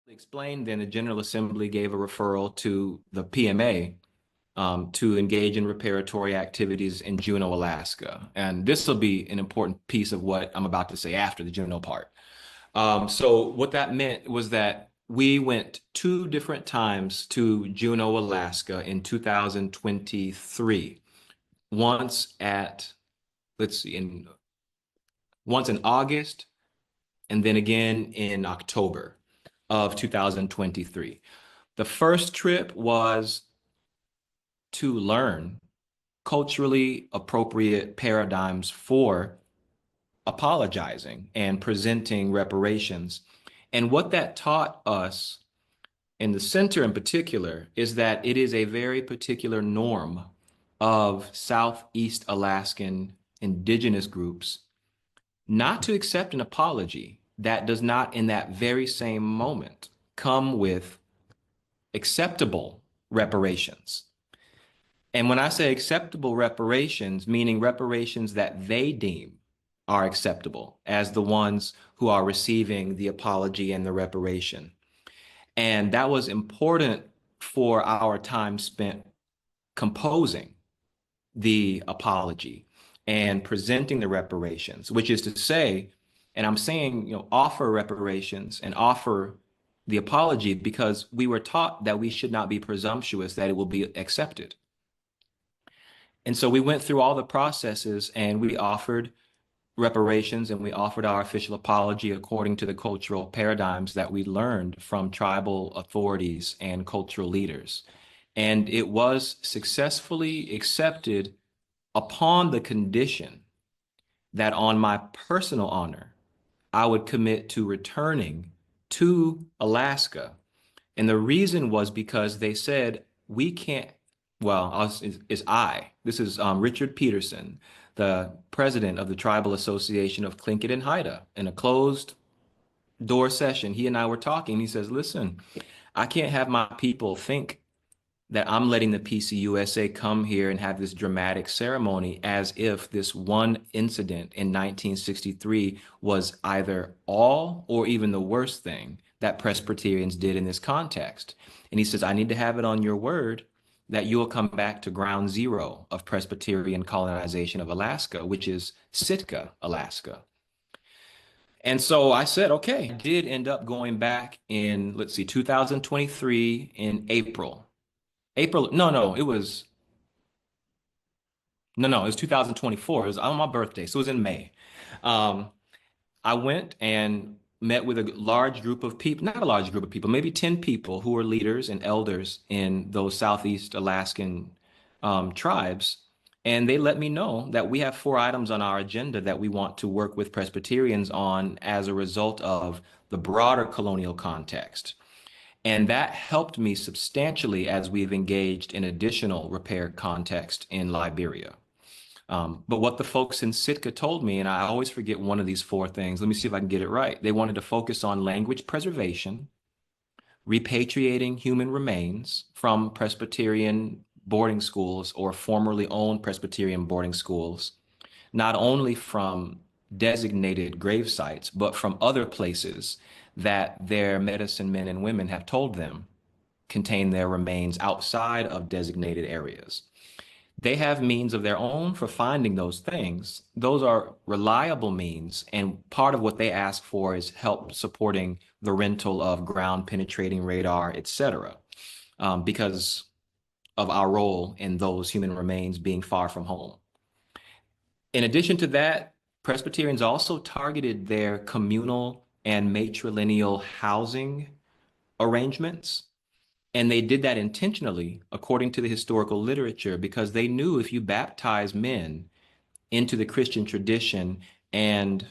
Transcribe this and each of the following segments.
Explained, then the General Assembly gave a referral to the PMA to engage in reparatory activities in Juneau, Alaska. And this will be an important piece of what I'm about to say after the Juneau part. So what that meant was that we went 2 different times to Juneau, Alaska in 2023. Once at, let's see, once in August, and then again in October of 2023. The first trip was to learn culturally appropriate paradigms for apologizing and presenting reparations. And what that taught us in the center in particular is that it is a very particular norm of Southeast Alaskan indigenous groups not to accept an apology that does not in that very same moment come with acceptable reparations. And when I say acceptable reparations, meaning reparations that they deem are acceptable as the ones who are receiving the apology and the reparation. And that was important for our time spent composing the apology and presenting the reparations, which is to say, and I'm saying, offer reparations and offer the apology because we were taught that we should not be presumptuous that it will be accepted. And so we went through all the processes and we offered reparations and we offered our official apology according to the cultural paradigms that we learned from tribal authorities and cultural leaders. And it was successfully accepted upon the condition that on my personal honor, I would commit to returning to Alaska. And the reason was because they said, we can't, this is Richard Peterson, the president of the Tribal Association of Tlingit and Haida. In a closed door session, he and I were talking. He says, listen, I can't have my people think that I'm letting the PCUSA come here and have this dramatic ceremony as if this one incident in 1963 was either all or even the worst thing that Presbyterians did in this context. And he says, I need to have it on your word that you will come back to ground zero of Presbyterian colonization of Alaska, which is Sitka, Alaska. And so I said, okay, I did end up going back in, 2023 in April. It was 2024. It was on my birthday, so it was in May. I went and met with a large group of people, not a large group of people, maybe 10 people who were leaders and elders in those Southeast Alaskan tribes. And they let me know that we have 4 items on our agenda that we want to work with Presbyterians on as a result of the broader colonial context. And that helped me substantially as we've engaged in additional repair context in Liberia. But what the folks in Sitka told me, and I always forget one of these 4 things, let me see if I can get it right. They wanted to focus on language preservation, repatriating human remains from Presbyterian boarding schools or formerly owned Presbyterian boarding schools, not only from designated grave sites, but from other places that their medicine men and women have told them contain their remains outside of designated areas. They have means of their own for finding those things. Those are reliable means, and part of what they ask for is help supporting the rental of ground penetrating radar, et cetera, because of our role in those human remains being far from home. In addition to that, Presbyterians also targeted their communal and matrilineal housing arrangements. And they did that intentionally, according to the historical literature, because they knew if you baptize men into the Christian tradition and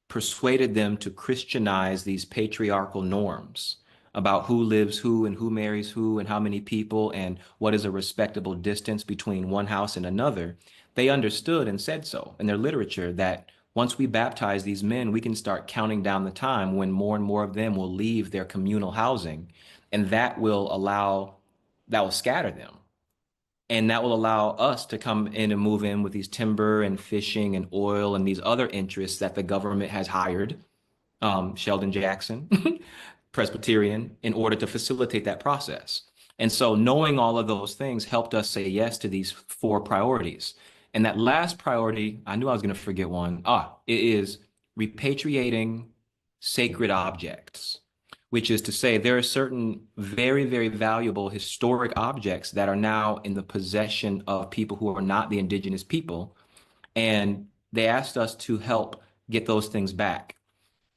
persuaded them to Christianize these patriarchal norms about who lives who and who marries who and how many people and what is a respectable distance between one house and another, they understood and said so in their literature that once we baptize these men, we can start counting down the time when more and more of them will leave their communal housing. And that will scatter them. And that will allow us to come in and move in with these timber and fishing and oil and these other interests that the government has hired, Sheldon Jackson, Presbyterian in order to facilitate that process. And so knowing all of those things helped us say yes to these 4 priorities. And that last priority, I knew I was going to forget one. It is repatriating sacred objects, which is to say there are certain very, very valuable historic objects that are now in the possession of people who are not the indigenous people. And they asked us to help get those things back.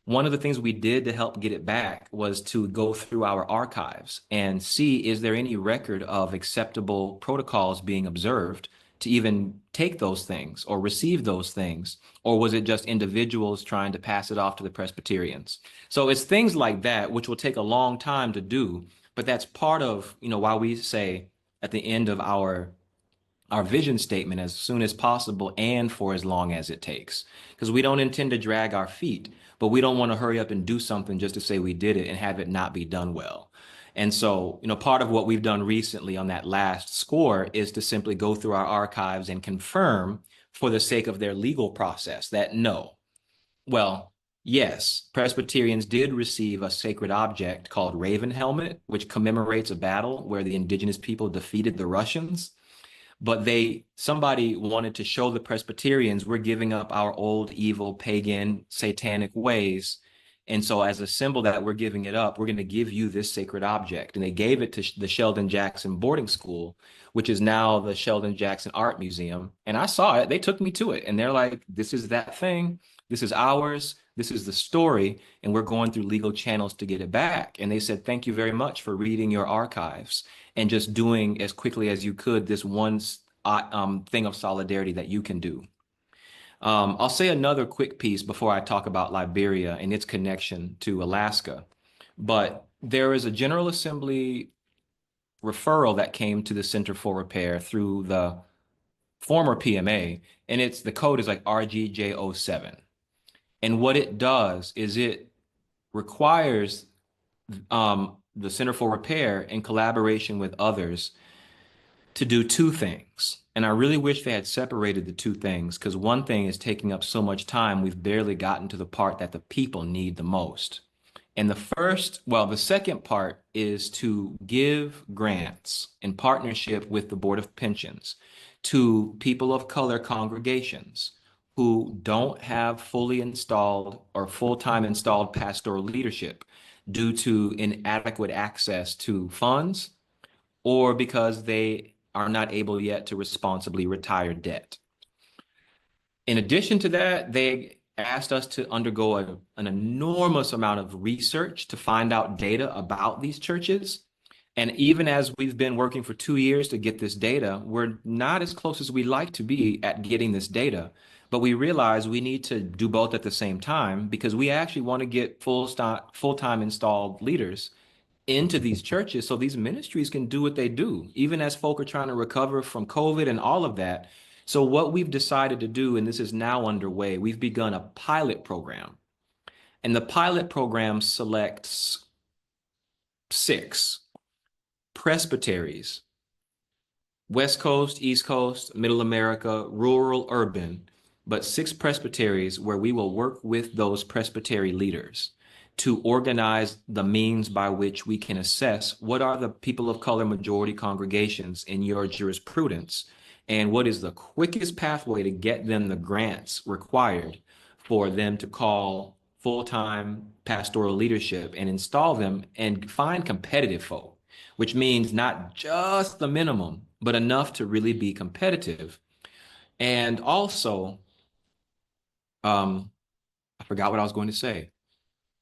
One of the things we did to help get it back was to go through our archives and see, is there any record of acceptable protocols being observed to even take those things or receive those things? Or was it just individuals trying to pass it off to the Presbyterians? So it's things like that, which will take a long time to do, but that's part of, why we say at the end of our vision statement, as soon as possible and for as long as it takes, because we don't intend to drag our feet, but we don't want to hurry up and do something just to say we did it and have it not be done well. And so, part of what we've done recently on that last score is to simply go through our archives and confirm, for the sake of their legal process, that no, well, yes, Presbyterians did receive a sacred object called Raven Helmet, which commemorates a battle where the indigenous people defeated the Russians. But somebody wanted to show the Presbyterians we're giving up our old, evil, pagan, satanic ways. And so as a symbol that we're giving it up, we're going to give you this sacred object. And they gave it to the Sheldon Jackson boarding school, which is now the Sheldon Jackson Art Museum. And I saw it. They took me to it. And they're like, this is that thing. This is ours. This is the story. And we're going through legal channels to get it back. And they said, thank you very much for reading your archives and just doing as quickly as you could this one thing of solidarity that you can do. I'll say another quick piece before I talk about Liberia and its connection to Alaska. But there is a General Assembly referral that came to the Center for Repair through the former PMA, and the code is like RGJ-07. And what it does is it requires the Center for Repair, in collaboration with others, to do 2 things. And I really wish they had separated the 2 things, because one thing is taking up so much time, we've barely gotten to the part that the people need the most. And the second part is to give grants in partnership with the Board of Pensions to people of color congregations who don't have fully installed or full-time installed pastoral leadership due to inadequate access to funds, or because they are not able yet to responsibly retire debt. In addition to that, they asked us to undergo an enormous amount of research to find out data about these churches. And even as we've been working for 2 years to get this data, we're not as close as we'd like to be at getting this data. But we realize we need to do both at the same time, because we actually want to get full-time installed leaders into these churches so these ministries can do what they do, even as folk are trying to recover from COVID and all of that. So what we've decided to do, and this is now underway, we've begun a pilot program. And the pilot program selects 6 presbyteries, West Coast, East Coast, Middle America, rural, urban, but 6 presbyteries where we will work with those presbytery leaders to organize the means by which we can assess what are the people of color majority congregations in your jurisprudence, and what is the quickest pathway to get them the grants required for them to call full-time pastoral leadership and install them, and find competitive folk, which means not just the minimum, but enough to really be competitive. And also, I forgot what I was going to say.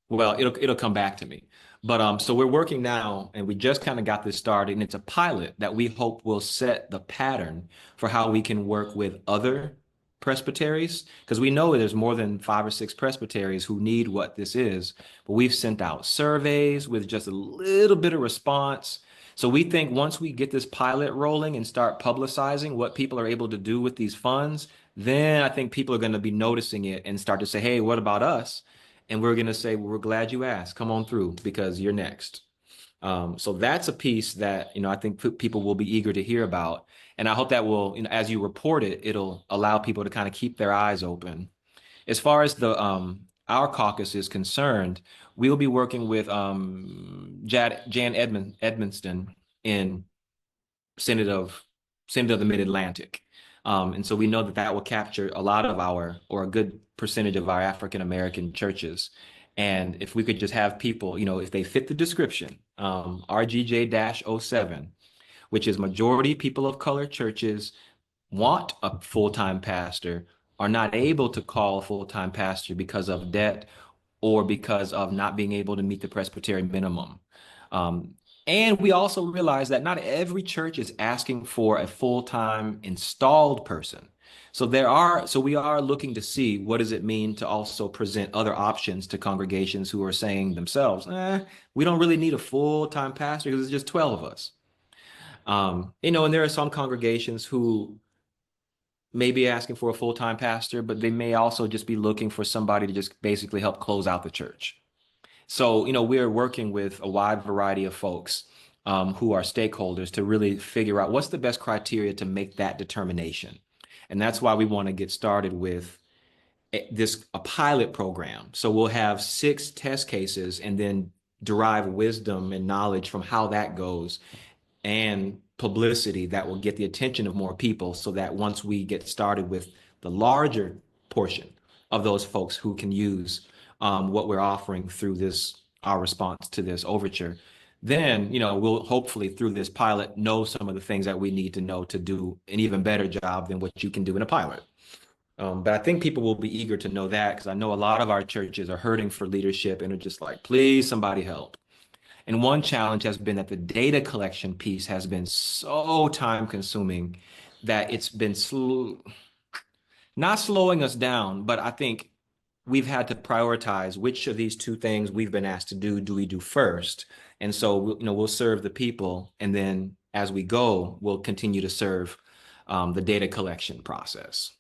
Well, it'll come back to me. But so we're working now, and we just kind of got this started, and it's a pilot that we hope will set the pattern for how we can work with other presbyteries, because we know there's more than 5 or 6 presbyteries who need what this is. But we've sent out surveys with just a little bit of response. So we think once we get this pilot rolling and start publicizing what people are able to do with these funds, then I think people are going to be noticing it and start to say, hey, what about us? And we're going to say, well, we're glad you asked. Come on through, because you're next. So that's a piece that, I think people will be eager to hear about. And I hope that will, as you report it, it'll allow people to kind of keep their eyes open. As far as the our caucus is concerned, we'll be working with Jan Edmonston in Senate of the Mid-Atlantic. And so we know that that will capture a lot of our, or a good percentage of our African American churches. And if we could just have people, if they fit the description, RGJ-07, which is majority people of color churches want a full-time pastor, are not able to call a full-time pastor because of debt or because of not being able to meet the Presbyterian minimum. And we also realize that not every church is asking for a full-time installed person. So we are looking to see what does it mean to also present other options to congregations who are saying themselves, we don't really need a full-time pastor because it's just 12 of us. And there are some congregations who may be asking for a full-time pastor, but they may also just be looking for somebody to just basically help close out the church. So, we're working with a wide variety of folks who are stakeholders to really figure out what's the best criteria to make that determination. And that's why we want to get started with a pilot program. So we'll have 6 test cases and then derive wisdom and knowledge from how that goes and publicity that will get the attention of more people, so that once we get started with the larger portion of those folks who can use what we're offering through our response to this overture, then we'll hopefully through this pilot know some of the things that we need to know to do an even better job than what you can do in a pilot. But I think people will be eager to know that, because I know a lot of our churches are hurting for leadership and are just like, please, somebody help. And one challenge has been that the data collection piece has been so time consuming that it's been not slowing us down, but I think we've had to prioritize which of these 2 things we've been asked to do we do first. And so, we'll serve the people. And then as we go, we'll continue to serve the data collection process.